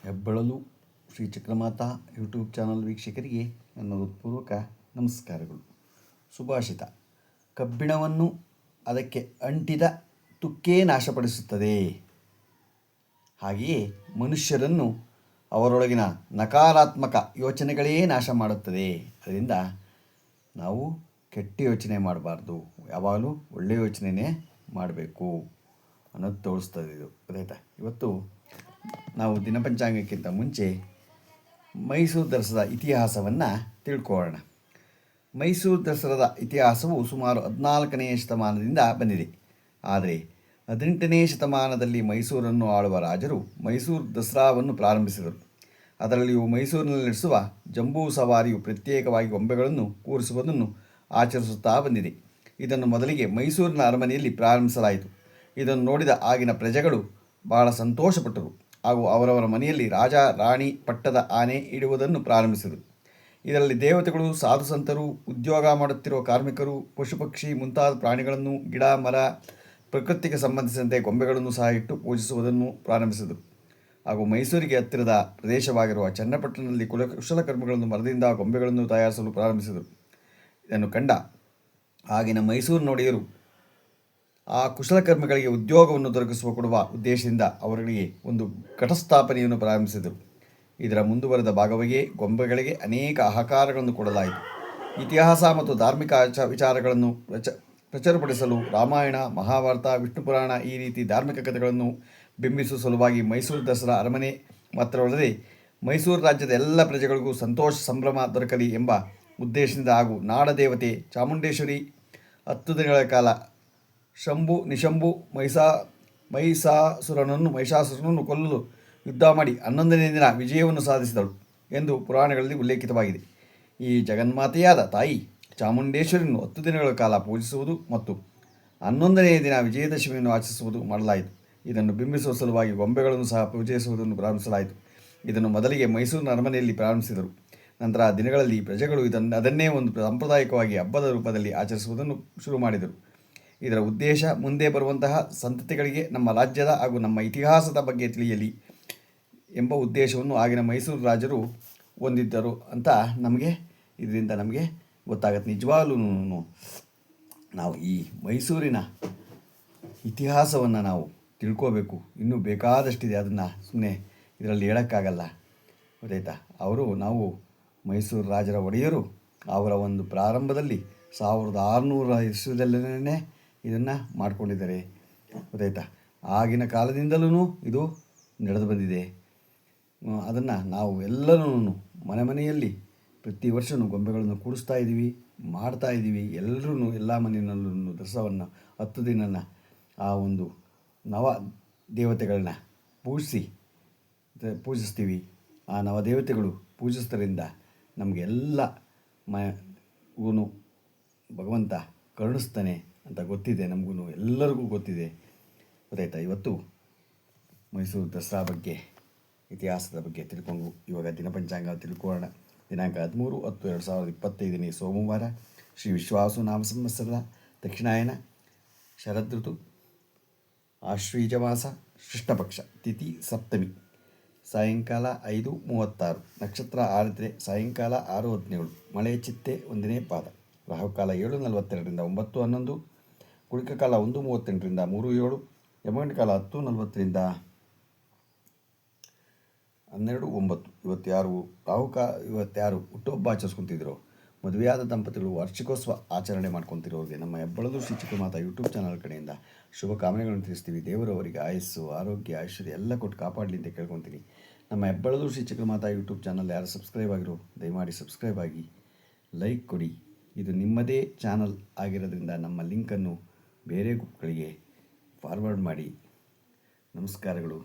ಹೆಬ್ಬಳಲು Shri Chakramata YouTube channel ವೀಕ್ಷಕರಿಗೆ ನನ್ನ ಹೃತ್ಪೂರ್ವಕ ನಮಸ್ಕಾರಗಳು. ಸುಭಾಷಿತ: ಕಬ್ಬಿಣವನ್ನು ಅದಕ್ಕೆ ಅಂಟಿದ ತುಕ್ಕೇ ನಾಶಪಡಿಸುತ್ತದೆ. ಹಾಗೆಯೇ ಮನುಷ್ಯರನ್ನು ಅವರೊಳಗಿನ ನಕಾರಾತ್ಮಕ ಯೋಚನೆಗಳೇ ನಾಶ ಮಾಡುತ್ತದೆ. ಅದರಿಂದ ನಾವು ಕೆಟ್ಟ ಯೋಚನೆ ಮಾಡಬಾರ್ದು, ಯಾವಾಗಲೂ ಒಳ್ಳೆಯ ಯೋಚನೆಯೇ ಮಾಡಬೇಕು ಅನ್ನೋದು ತೋರಿಸ್ತದೆ ಇದು. ಗೊತ್ತಾಯ್ತಾ? ಇವತ್ತು ನಾವು ದಿನಪಂಚಾಂಗಕ್ಕಿಂತ ಮುಂಚೆ ಮೈಸೂರು ದಸರಾದ ಇತಿಹಾಸವನ್ನು ತಿಳ್ಕೊಳ್ಳೋಣ. ಮೈಸೂರು ದಸರಾದ ಇತಿಹಾಸವು ಸುಮಾರು 14ನೇ ಶತಮಾನದಿಂದ ಬಂದಿದೆ. ಆದರೆ 18ನೇ ಶತಮಾನದಲ್ಲಿ ಮೈಸೂರನ್ನು ಆಳುವ ರಾಜರು ಮೈಸೂರು ದಸರಾವನ್ನು ಪ್ರಾರಂಭಿಸಿದರು. ಅದರಲ್ಲಿಯೂ ಮೈಸೂರಿನಲ್ಲಿ ನಡೆಸುವ ಜಂಬೂ ಸವಾರಿಯು ಪ್ರತ್ಯೇಕವಾಗಿ ಗೊಂಬೆಗಳನ್ನು ಕೂರಿಸುವುದನ್ನು ಆಚರಿಸುತ್ತಾ ಬಂದಿದೆ. ಇದನ್ನು ಮೊದಲಿಗೆ ಮೈಸೂರಿನ ಅರಮನೆಯಲ್ಲಿ ಪ್ರಾರಂಭಿಸಲಾಯಿತು. ಇದನ್ನು ನೋಡಿದ ಆಗಿನ ಪ್ರಜೆಗಳು ಬಹಳ ಸಂತೋಷಪಟ್ಟರು ಹಾಗೂ ಅವರವರ ಮನೆಯಲ್ಲಿ ರಾಜ ರಾಣಿ ಪಟ್ಟದ ಆನೆ ಇಡುವುದನ್ನು ಪ್ರಾರಂಭಿಸಿದರು. ಇದರಲ್ಲಿ ದೇವತೆಗಳು, ಸಾಧು ಸಂತರು, ಉದ್ಯೋಗ ಮಾಡುತ್ತಿರುವ ಕಾರ್ಮಿಕರು, ಪಶು ಪಕ್ಷಿ ಮುಂತಾದ ಪ್ರಾಣಿಗಳನ್ನು, ಗಿಡ ಮರ, ಪ್ರಕೃತಿಗೆ ಸಂಬಂಧಿಸಿದಂತೆ ಗೊಂಬೆಗಳನ್ನು ಸಹ ಇಟ್ಟು ಪೂಜಿಸುವುದನ್ನು ಪ್ರಾರಂಭಿಸಿದರು. ಹಾಗೂ ಮೈಸೂರಿಗೆ ಹತ್ತಿರದ ಪ್ರದೇಶವಾಗಿರುವ ಚನ್ನಪಟ್ಟಣದಲ್ಲಿ ಕುಶಲಕರ್ಮಿಗಳನ್ನು ಮರದಿಂದ ಗೊಂಬೆಗಳನ್ನು ತಯಾರಿಸಲು ಪ್ರಾರಂಭಿಸಿದರು. ಇದನ್ನು ಕಂಡ ಆಗಿನ ಮೈಸೂರು ಒಡೆಯರು ಆ ಕುಶಲಕರ್ಮಿಗಳಿಗೆ ಉದ್ಯೋಗವನ್ನು ಕೊಡುವ ಉದ್ದೇಶದಿಂದ ಅವರಿಗೆ ಒಂದು ಘಟಸ್ಥಾಪನೆಯನ್ನು ಪ್ರಾರಂಭಿಸಿದರು. ಇದರ ಮುಂದುವರೆದ ಭಾಗವಾಗಿ ಗೊಂಬೆಗಳಿಗೆ ಅನೇಕ ಆಕಾರಗಳನ್ನು ಕೊಡಲಾಯಿತು. ಇತಿಹಾಸ ಮತ್ತು ಧಾರ್ಮಿಕ ವಿಚಾರಗಳನ್ನು ಪ್ರಚುರಪಡಿಸಲು ರಾಮಾಯಣ, ಮಹಾಭಾರತ, ವಿಷ್ಣು ಪುರಾಣ ಈ ರೀತಿ ಧಾರ್ಮಿಕ ಕಥೆಗಳನ್ನು ಬಿಂಬಿಸುವ ಸಲುವಾಗಿ ಮೈಸೂರು ದಸರಾ ಅರಮನೆ ಮಾತ್ರವಲ್ಲದೆ ಮೈಸೂರು ರಾಜ್ಯದ ಎಲ್ಲ ಪ್ರಜೆಗಳಿಗೂ ಸಂತೋಷ ಸಂಭ್ರಮ ದೊರಕಲಿ ಎಂಬ ಉದ್ದೇಶದಿಂದ ಹಾಗೂ ನಾಡದೇವತೆ ಚಾಮುಂಡೇಶ್ವರಿ 10 ದಿನಗಳ ಕಾಲ ಶಂಭು ನಿಶಂಭು ಮಹಿಷಾಸುರನನ್ನು ಕೊಲ್ಲಲು ಯುದ್ಧ ಮಾಡಿ 11ನೇ ದಿನ ವಿಜಯವನ್ನು ಸಾಧಿಸಿದಳು ಎಂದು ಪುರಾಣಗಳಲ್ಲಿ ಉಲ್ಲೇಖಿತವಾಗಿದೆ. ಈ ಜಗನ್ಮಾತೆಯಾದ ತಾಯಿ ಚಾಮುಂಡೇಶ್ವರಿಯನ್ನು 10 ದಿನಗಳ ಕಾಲ ಪೂಜಿಸುವುದು ಮತ್ತು 11ನೇ ದಿನ ವಿಜಯದಶಮಿಯನ್ನು ಆಚರಿಸುವುದು ಮಾಡಲಾಯಿತು. ಇದನ್ನು ಬಿಂಬಿಸುವ ಸಲುವಾಗಿ ಗೊಂಬೆಗಳನ್ನು ಸಹ ಪೂಜಿಸುವುದನ್ನು ಪ್ರಾರಂಭಿಸಲಾಯಿತು. ಇದನ್ನು ಮೊದಲಿಗೆ ಮೈಸೂರಿನ ಅರಮನೆಯಲ್ಲಿ ಪ್ರಾರಂಭಿಸಿದರು. ನಂತರ ದಿನಗಳಲ್ಲಿ ಪ್ರಜೆಗಳು ಅದನ್ನೇ ಒಂದು ಸಾಂಪ್ರದಾಯಿಕವಾಗಿ ಹಬ್ಬದ ರೂಪದಲ್ಲಿ ಆಚರಿಸುವುದನ್ನು ಶುರು ಮಾಡಿದರು. ಇದರ ಉದ್ದೇಶ ಮುಂದೆ ಬರುವಂತಹ ಸಂತತಿಗಳಿಗೆ ನಮ್ಮ ರಾಜ್ಯದ ಹಾಗೂ ನಮ್ಮ ಇತಿಹಾಸದ ಬಗ್ಗೆ ತಿಳಿಯಲಿ ಎಂಬ ಉದ್ದೇಶವನ್ನು ಆಗಿನ ಮೈಸೂರು ರಾಜರು ಹೊಂದಿದ್ದರು ಅಂತ ಇದರಿಂದ ನಮಗೆ ಗೊತ್ತಾಗುತ್ತೆ. ನಿಜವಾಗ್ಲೂ ನಾವು ಈ ಮೈಸೂರಿನ ಇತಿಹಾಸವನ್ನು ನಾವು ತಿಳ್ಕೋಬೇಕು. ಇನ್ನೂ ಬೇಕಾದಷ್ಟಿದೆ, ಅದನ್ನು ಸುಮ್ಮನೆ ಇದರಲ್ಲಿ ಹೇಳೋಕ್ಕಾಗಲ್ಲ. ಗೊತ್ತಾಯ್ತಾ? ನಾವು ಮೈಸೂರು ರಾಜರ ಒಡೆಯರು ಅವರ ಒಂದು ಪ್ರಾರಂಭದಲ್ಲಿ 1600 ಇಸ್ವಿದಲ್ಲೇ ಇದನ್ನು ಮಾಡಿಕೊಂಡಿದ್ದಾರೆ. ಗೊತ್ತಾಯ್ತಾ? ಆಗಿನ ಕಾಲದಿಂದಲೂ ಇದು ನಡೆದು ಬಂದಿದೆ. ಅದನ್ನು ನಾವು ಎಲ್ಲರೂ ಮನೆಯಲ್ಲಿ ಪ್ರತಿ ವರ್ಷವೂ ಗೊಂಬೆಗಳನ್ನು ಕೂಡಿಸ್ತಾ ಇದ್ದೀವಿ, ಮಾಡ್ತಾ ಇದ್ದೀವಿ. ಎಲ್ಲರೂ ಎಲ್ಲ ಮನೆಯಲ್ಲೂ ದಸರಾವನ್ನು 10 ದಿನ ಆ ಒಂದು ನವ ದೇವತೆಗಳನ್ನ ಪೂಜಿಸ್ತೀವಿ. ಆ ನವದೇವತೆಗಳು ಪೂಜಿಸೋದ್ರಿಂದ ನಮಗೆಲ್ಲ ಭಗವಂತ ಕರುಣಿಸ್ತಾನೆ ಅಂತ ಗೊತ್ತಿದೆ. ನಮಗೂ ಎಲ್ಲರಿಗೂ ಗೊತ್ತಿದೆ. ಗೊತ್ತಾಯ್ತಾ? ಇವತ್ತು ಮೈಸೂರು ದಸರಾ ಬಗ್ಗೆ, ಇತಿಹಾಸದ ಬಗ್ಗೆ ತಿಳ್ಕೊಂಡು ಇವಾಗ ದಿನಪಂಚಾಂಗ ತಿಳ್ಕೊಳ್ಳೋಣ. ದಿನಾಂಕ 13/10/2025 ಸೋಮವಾರ, ಶ್ರೀ ವಿಶ್ವಾವಸು ನಾಮ ಸಂವತ್ಸರದ ದಕ್ಷಿಣಾಯನ ಶರದೃತು ಆಶ್ವೀಜ ಮಾಸ ಕೃಷ್ಣಪಕ್ಷ ತಿಥಿ ಸಪ್ತಮಿ, ಸಾಯಂಕಾಲ 5:36, ನಕ್ಷತ್ರ ಆರಿದ್ರೆ ಸಾಯಂಕಾಲ 6:17, ಮಳೆ ಚಿತ್ತೆ 1ನೇ ಪಾದ, ರಾಹುಕಾಲ 7:42ರಿಂದ 9:11, ಕುಳಿಕ ಕಾಲ 1:38ರಿಂದ 3:07, ಯಮಗಂಡ ಕಾಲ 10:40ರಿಂದ 12:09. ಇವತ್ತ್ಯಾರು ಹುಟ್ಟುಹಬ್ಬ ಆಚರಿಸ್ಕೊತಿದ್ರು, ಮದುವೆಯಾದ ದಂಪತಿಗಳು ವಾರ್ಷಿಕೋತ್ಸವ ಆಚರಣೆ ಮಾಡ್ಕೊತಿರೋರಿಗೆ ನಮ್ಮ ಹೆಬ್ಬಳಲು ಶ್ರೀ ಚಕ್ರಮಾತಾ ಯೂಟ್ಯೂಬ್ ಚಾನಲ್ ಕಡೆಯಿಂದ ಶುಭ ಕಾಮನೆಗಳನ್ನು ತಿಳಿಸ್ತೀವಿ. ದೇವರವರಿಗೆ ಆಯಸ್ಸು, ಆರೋಗ್ಯ, ಐಶ್ವರ್ಯ ಎಲ್ಲ ಕೊಟ್ಟು ಕಾಪಾಡಲಿ ಅಂತ ಕೇಳ್ಕೊತೀನಿ. ನಮ್ಮ ಹೆಬ್ಬಳಲು ಶ್ರೀ ಚಕ್ರಮಾತಾ ಯೂಟ್ಯೂಬ್ ಚಾನಲ್ ಯಾರು ಸಬ್ಸ್ಕ್ರೈಬ್ ಆಗಿರೋ ದಯಮಾಡಿ ಸಬ್ಸ್ಕ್ರೈಬ್ ಆಗಿ, ಲೈಕ್ ಕೊಡಿ. ಇದು ನಿಮ್ಮದೇ ಚಾನಲ್ ಆಗಿರೋದ್ರಿಂದ ನಮ್ಮ ಲಿಂಕನ್ನು ಬೇರೆ ಗ್ರೂಪ್ಗಳಿಗೆ ಫಾರ್ವರ್ಡ್ ಮಾಡಿ. ನಮಸ್ಕಾರಗಳು.